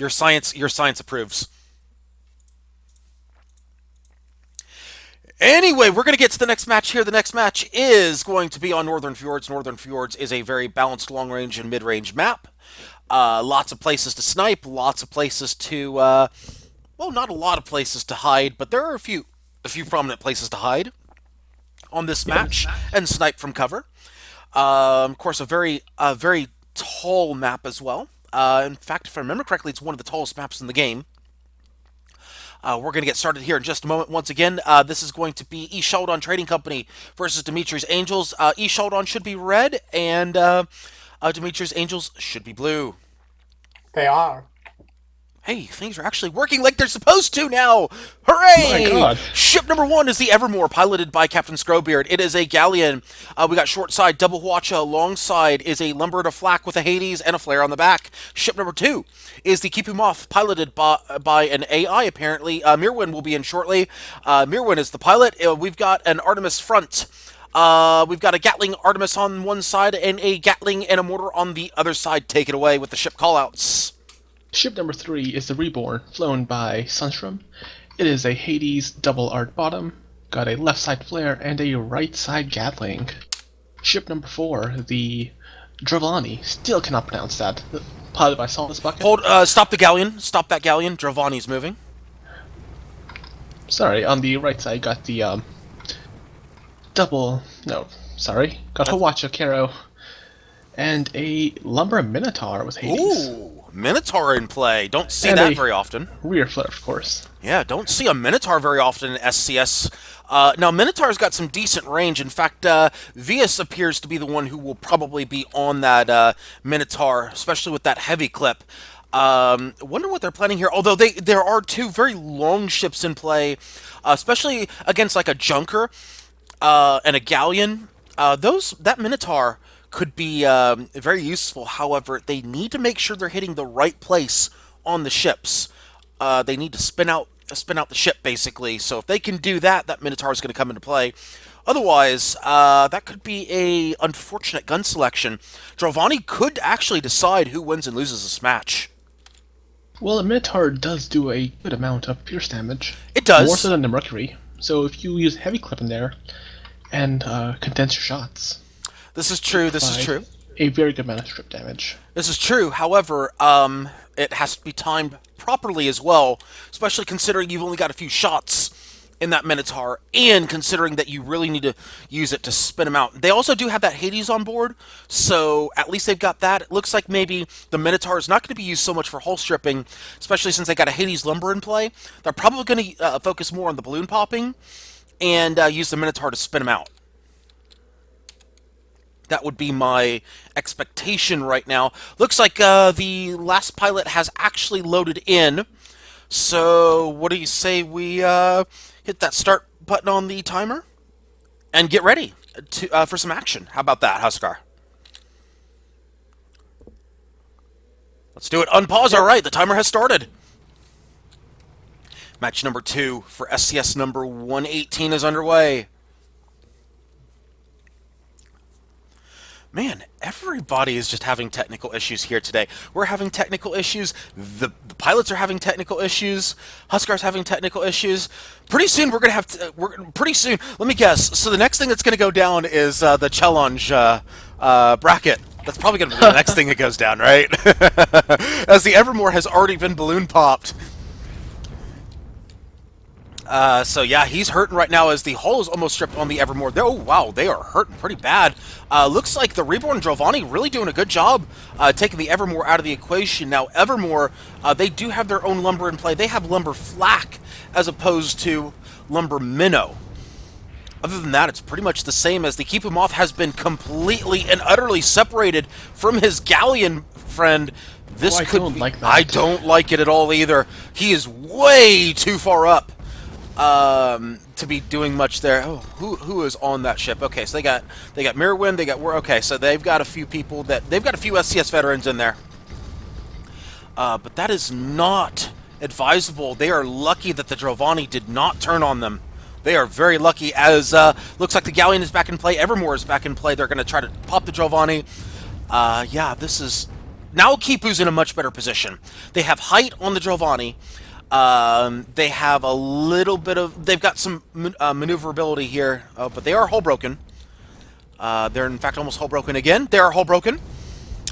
Your science approves. Anyway, we're going to get to the next match here. The next match is going to be on Northern Fjords. Northern Fjords is a very balanced long-range and mid-range map. Lots of places to snipe, lots of places to, well, not a lot of places to hide, but there are a few prominent places to hide on this match and snipe from cover. Of course, a very tall map as well. In fact, if I remember correctly, it's one of the tallest maps in the game. We're going to get started here in just a moment. Once again, this is going to be E. Sheldon Trading Company versus Dmitri's Angels. E. Sheldon should be red, and Dmitri's Angels should be blue. They are. Hey, things are actually working like they're supposed to now! Hooray! My God. Ship number 1 is the Evermore, piloted by Captain Scrowbeard. It is a galleon. We got short side, double watcha. Long side is a lumber to flak with a Hades and a flare on the back. Ship number 2 is the Keep Him Off, piloted by an AI, apparently. Mirwin will be in shortly. Mirwin is the pilot. We've got an Artemis front. We've got a Gatling Artemis on one side and a Gatling and a mortar on the other side. Take it away with the ship callouts. Ship number 3 is the Reborn, flown by Sunstrom. It is a Hades double art bottom, got a left side flare and a right side Gatling. Ship number 4, the Dravani, still cannot pronounce that, piloted by Solus Bucket. Hold, stop the galleon. Stop that galleon. Dravani's moving. Sorry, on the right side got the got Hawacha Caro and a Lumber Minotaur with Hades. Ooh, Minotaur in play. Don't see And that a very often. Rear flare, of course. Yeah, don't see a Minotaur very often in SCS. Now, Minotaur's got some decent range. In fact, Vias appears to be the one who will probably be on that Minotaur, especially with that heavy clip. Wonder what they're planning here. Although there are two very long ships in play, especially against like a Junker and a Galleon. That Minotaur could be very useful. However, they need to make sure they're hitting the right place on the ships. They need to spin out the ship, basically. So if they can do that, that Minotaur is going to come into play. Otherwise, that could be a unfortunate gun selection. Dravani could actually decide who wins and loses this match. Well, a Minotaur does do a good amount of pierce damage. It does. More so than the Mercury. So if you use heavy clip in there and condense your shots, This is true. This is true. a very good amount of strip damage. This is true. However, it has to be timed properly as well, especially considering you've only got a few shots in that Minotaur, and considering that you really need to use it to spin them out. They also do have that Hades on board, so at least they've got that. It looks like maybe the Minotaur is not going to be used so much for hull stripping, especially since they got a Hades lumber in play. They're probably going to focus more on the balloon popping and use the Minotaur to spin them out. That would be my expectation right now. Looks like the last pilot has actually loaded in. So what do you say we hit that start button on the timer and get ready for some action? How about that, Huskar? Let's do it. Unpause. All right, the timer has started. Match number 2 for SCS number 118 is underway. Man, everybody is just having technical issues here today. We're having technical issues. The pilots are having technical issues. Huskar's having technical issues. Pretty soon we're gonna have to. Pretty soon. Let me guess. So the next thing that's gonna go down is the challenge bracket. That's probably gonna be the next thing that goes down, right? As the Evermore has already been balloon popped. So yeah, he's hurting right now as the hull is almost stripped on the Evermore. Oh wow, they are hurting pretty bad. Looks like the Reborn Dravani really doing a good job taking the Evermore out of the equation. Now Evermore, they do have their own lumber in play. They have lumber flak as opposed to lumber minnow. Other than that, it's pretty much the same, as the Keep Him Off has been completely and utterly separated from his Galleon friend. This I could don't be, like that. I don't like it at all either. He is way too far up to be doing much there. Oh, who is on that ship? Okay, so they got Mirrorwind, okay, so they've got a few people they've got a few SCS veterans in there. But that is not advisable. They are lucky that the Dravani did not turn on them. They are very lucky, as looks like the Galleon is back in play, Evermore is back in play. They're going to try to pop the Dravani. Yeah, this is now Kipu's in a much better position. They have height on the Giovanni. They have a little bit of... They've got some maneuverability here, but they are hull broken. They're, in fact, almost hull broken again. They are hull broken.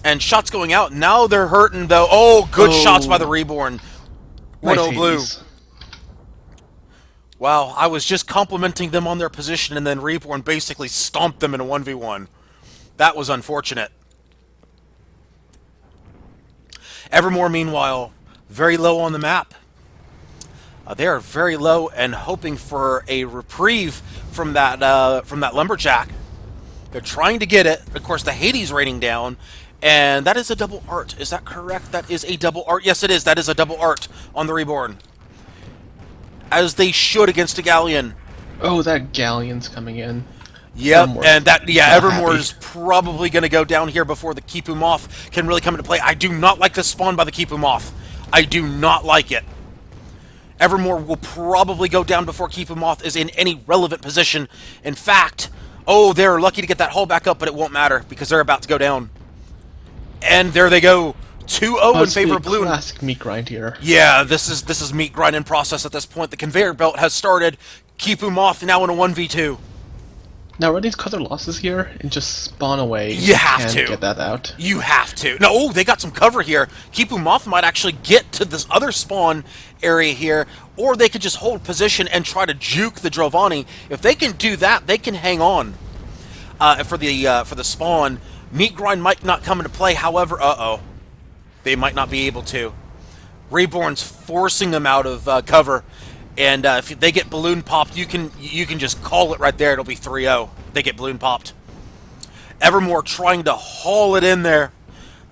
And shots going out. Now they're hurting, though. Oh, good shots by the Reborn. 1-0 blue. Wow, I was just complimenting them on their position, and then Reborn basically stomped them in a 1v1. That was unfortunate. Evermore, meanwhile, very low on the map. They are very low and hoping for a reprieve from that lumberjack. They're trying to get it. Of course, the Hades raining down, and that is a double art. Is that correct? That is a double art. Yes, it is. That is a double art on the Reborn. As they should against a Galleon. Oh, that Galleon's coming in. Yep, and that, yeah, Evermore's happy. probably going to go down here before the Kipu Moth can really come into play. I do not like this spawn by the Kipu Moth. I do not like it. Evermore will probably go down before Kipu Moth is in any relevant position. In fact, oh, they're lucky to get that hull back up, but it won't matter because they're about to go down. And there they go. 2-0 in favor of blue. Classic meat grind here. Yeah, this is meat grind in process at this point. The conveyor belt has started. Kipu Moth now in a 1v2. Now, ready to cut their losses here and just spawn away. You have to get that out. You have to. No, oh, they got some cover here. Kipu Moth might actually get to this other spawn area here, or they could just hold position and try to juke the Giovanni. If they can do that, they can hang on for the spawn. Meat grind might not come into play. However, they might not be able to. Reborn's forcing them out of cover. And if they get balloon popped, you can just call it right there. It'll be 3-0. They get balloon popped. Evermore trying to haul it in there.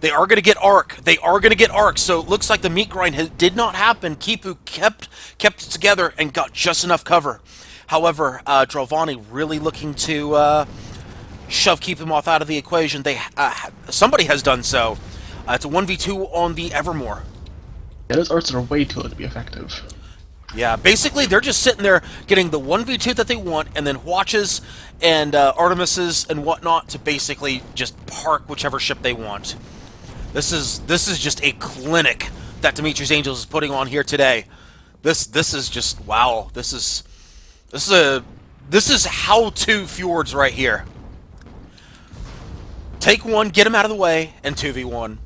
They are going to get arc. They are going to get arc. So it looks like the meat grind did not happen. Kipu kept it together and got just enough cover. However, Giovanni really looking to shove Kipu Moth out of the equation. Somebody has done so. It's a 1v2 on the Evermore. Yeah, those arts are way too low to be effective. Yeah, basically they're just sitting there getting the 1v2 that they want, and then Watches and Artemises and whatnot to basically just park whichever ship they want. This is just a clinic that Dmitri's Angels is putting on here today. This is just wow. This is how-to Fjords right here. Take one, get them out of the way, and 2v1.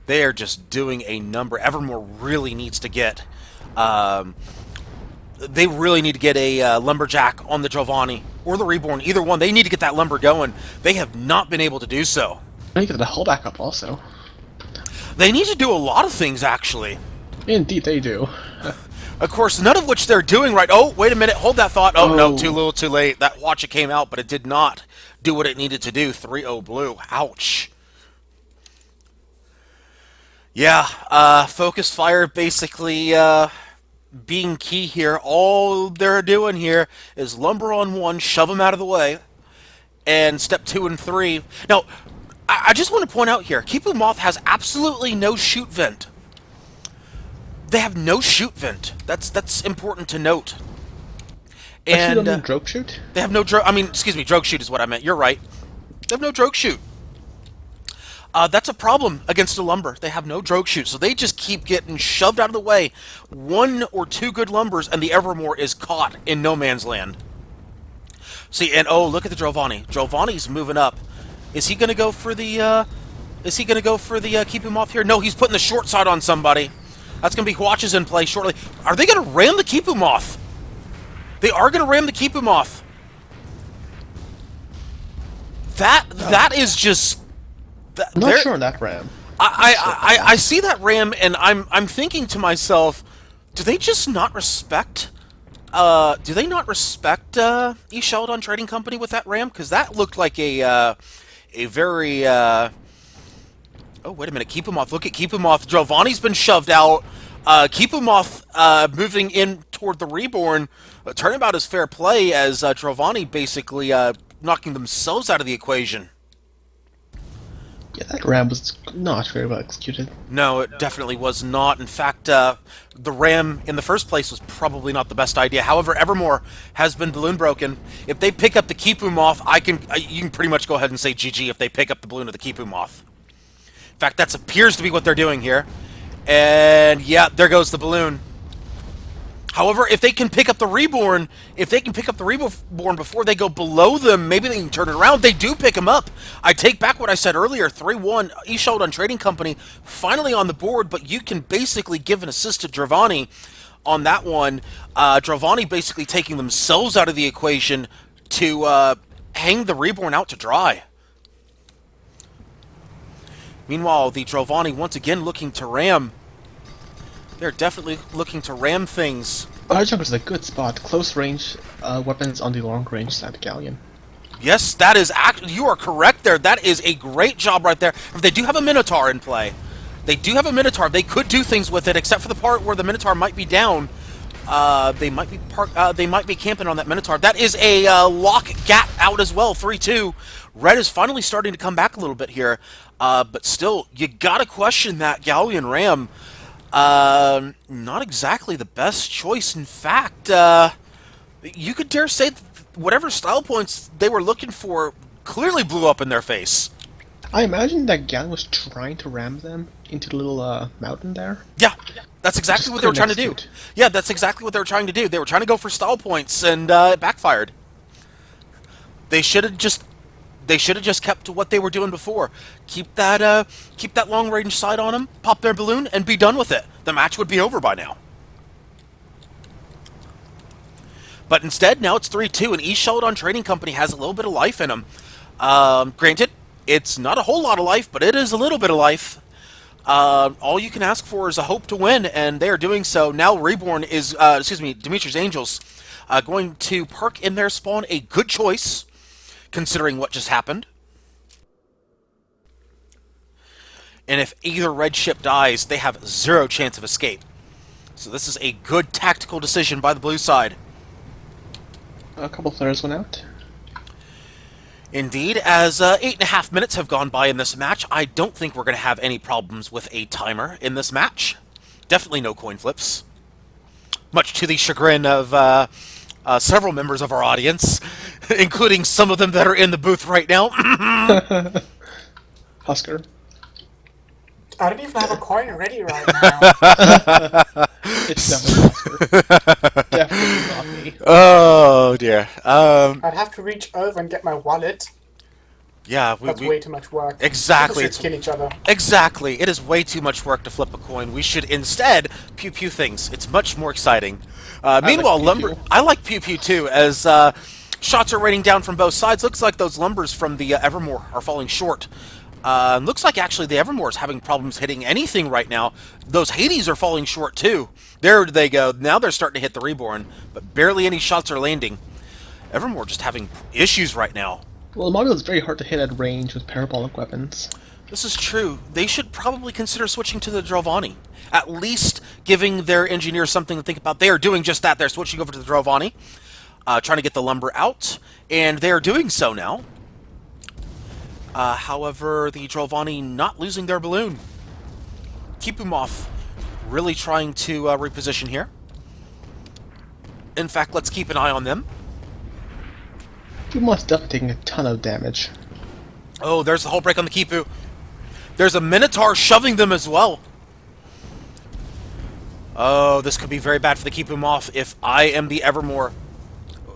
They are just doing a number. Evermore really needs to get. They really need to get a lumberjack on the Giovanni or the Reborn. Either one. They need to get that lumber going. They have not been able to do so. They need to get the hull back up also. They need to do a lot of things, actually. Indeed, they do. Of course, none of which they're doing right. Oh, wait a minute. Hold that thought. Oh, no, too little, too late. That watch came out, but it did not do what it needed to do. 3-0 blue. Ouch. Yeah, focus fire basically being key here. All they're doing here is lumber on one, shove them out of the way, and step 2 and 3. Now, I just want to point out here, Kipu Moth has absolutely no shoot vent. They have no shoot vent. That's important to note. And no drogue shoot? They have no drogue. I mean, excuse me, drogue shoot is what I meant. You're right. They have no drogue shoot. That's a problem against the lumber. They have no drogue shoot, so they just keep getting shoved out of the way. 1 or 2 good lumbers, and the Evermore is caught in no man's land. See, and oh, look at the Giovanni. Giovanni's moving up. Is he going to go for the? Is he going to go for the Kipu Moth here? No, he's putting the short side on somebody. That's going to be Watches in play shortly. Are they going to ram the Kipu Moth? They are going to ram the Kipu Moth. That is just. I'm not sure on that ram. I see that ram, and I'm thinking to myself, do they just not respect? Do they not respect East Sheldon Trading Company with that ram? Because that looked like a very. Oh, wait a minute, Kipu Moth. Look at Kipu Moth. Giovanni's been shoved out. Kipu Moth moving in toward the Reborn. Turnabout is fair play as Giovanni basically knocking themselves out of the equation. Yeah, that ram was not very well executed. No, it definitely was not. In fact, the ram in the first place was probably not the best idea. However, Evermore has been balloon broken. If they pick up the Kipu Moth, you can pretty much go ahead and say GG if they pick up the balloon of the Kipu Moth. In fact, that appears to be what they're doing here. And yeah, there goes the balloon. However, if they can pick up the Reborn, before they go below them, maybe they can turn it around. They do pick him up. I take back what I said earlier. 3-1, Eshold on Trading Company, finally on the board, but you can basically give an assist to Dravani on that one. Dravani basically taking themselves out of the equation to hang the Reborn out to dry. Meanwhile, the Dravani once again looking to ram. They're definitely looking to ram things. Arjunk is a good spot. Close range weapons on the long range side Galleon. Yes, that is actually, you are correct there. That is a great job right there. They do have a Minotaur in play. They do have a Minotaur. They could do things with it, except for the part where the Minotaur might be down. They might be camping on that Minotaur. That is a lock gap out as well. 3-2. Red is finally starting to come back a little bit here, but still, you gotta question that Galleon ram. Not exactly the best choice. In fact, you could dare say that whatever style points they were looking for clearly blew up in their face. I imagine that Galleon was trying to ram them into the little mountain there. Yeah, that's exactly what they were trying to do. Yeah, that's exactly what they were trying to do. They were trying to go for style points, and it backfired. They should have just kept to what they were doing before. Keep that long range sight on them, pop their balloon, and be done with it. The match would be over by now. But instead, now it's 3-2, and Eshold on Trading Company has a little bit of life in him. Granted, it's not a whole lot of life, but it is a little bit of life. All you can ask for is a hope to win, and they are doing so. Now Reborn is, Dmitri's Angels, going to park in their spawn, a good choice, considering what just happened. And if either red ship dies, they have zero chance of escape. So this is a good tactical decision by the blue side. A couple flares went out. Indeed, as 8.5 minutes have gone by in this match, I don't think we're going to have any problems with a timer in this match. Definitely no coin flips. Much to the chagrin of several members of our audience, including some of them that are in the booth right now. Husker. I don't even have a coin ready right now. It's definitely Husker. Definitely not me. Oh dear. I'd have to reach over and get my wallet. Yeah, That's way too much work. Exactly. People should kill each other. Exactly. It is way too much work to flip a coin. We should instead pew pew things. It's much more exciting. Meanwhile, like pew pew. I like pew pew too, as shots are raining down from both sides. Looks like those lumbers from the Evermore are falling short. Looks like actually the Evermore is having problems hitting anything right now. Those Hades are falling short too. There they go. Now they're starting to hit the Reborn, but barely any shots are landing. Evermore just having issues right now. Well, the model is very hard to hit at range with parabolic weapons. This is true. They should probably consider switching to the Dravani. At least giving their engineers something to think about. They are doing just that. They're switching over to the Dravani, trying to get the lumber out, and they are doing so now. However, the Dravani not losing their balloon. Kipumov really trying to reposition here. In fact, let's keep an eye on them. Kipumov's definitely taking a ton of damage. Oh, there's the whole break on the Kipu. There's a Minotaur shoving them as well. Oh, this could be very bad for the Kipumov. If I am the Evermore,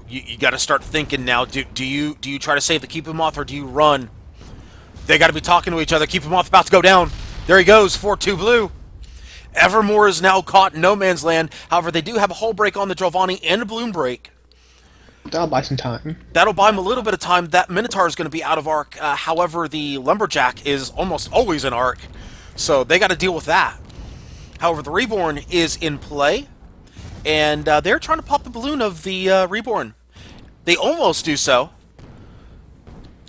you got to start thinking now. Do you try to save the Kipumov or do you run? They got to be talking to each other. Kipumov about to go down. There he goes, 4-2 blue. Evermore is now caught in no man's land. However, they do have a hull break on the Dravani and a balloon break. That'll buy some time. That'll buy him a little bit of time. That Minotaur is going to be out of arc. However, the Lumberjack is almost always in arc. So they got to deal with that. However, the Reborn is in play. And they're trying to pop the balloon of the Reborn. They almost do so.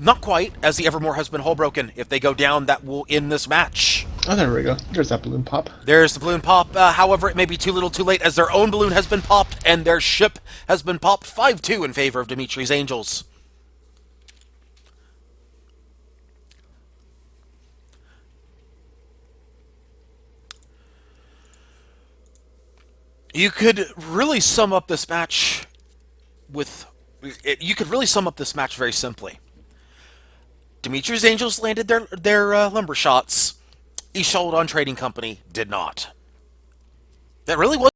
Not quite, as the Evermore has been hull broken. If they go down, that will end this match. Oh, there we go. There's that balloon pop. There's the balloon pop. However, it may be too little too late, as their own balloon has been popped, and their ship has been popped 5-2 in favor of Dmitri's Angels. You could really sum up this match with... You could really sum up this match very simply. Dmitri's Angels landed their lumber shots. East Sheldon Trading Company did not. That really was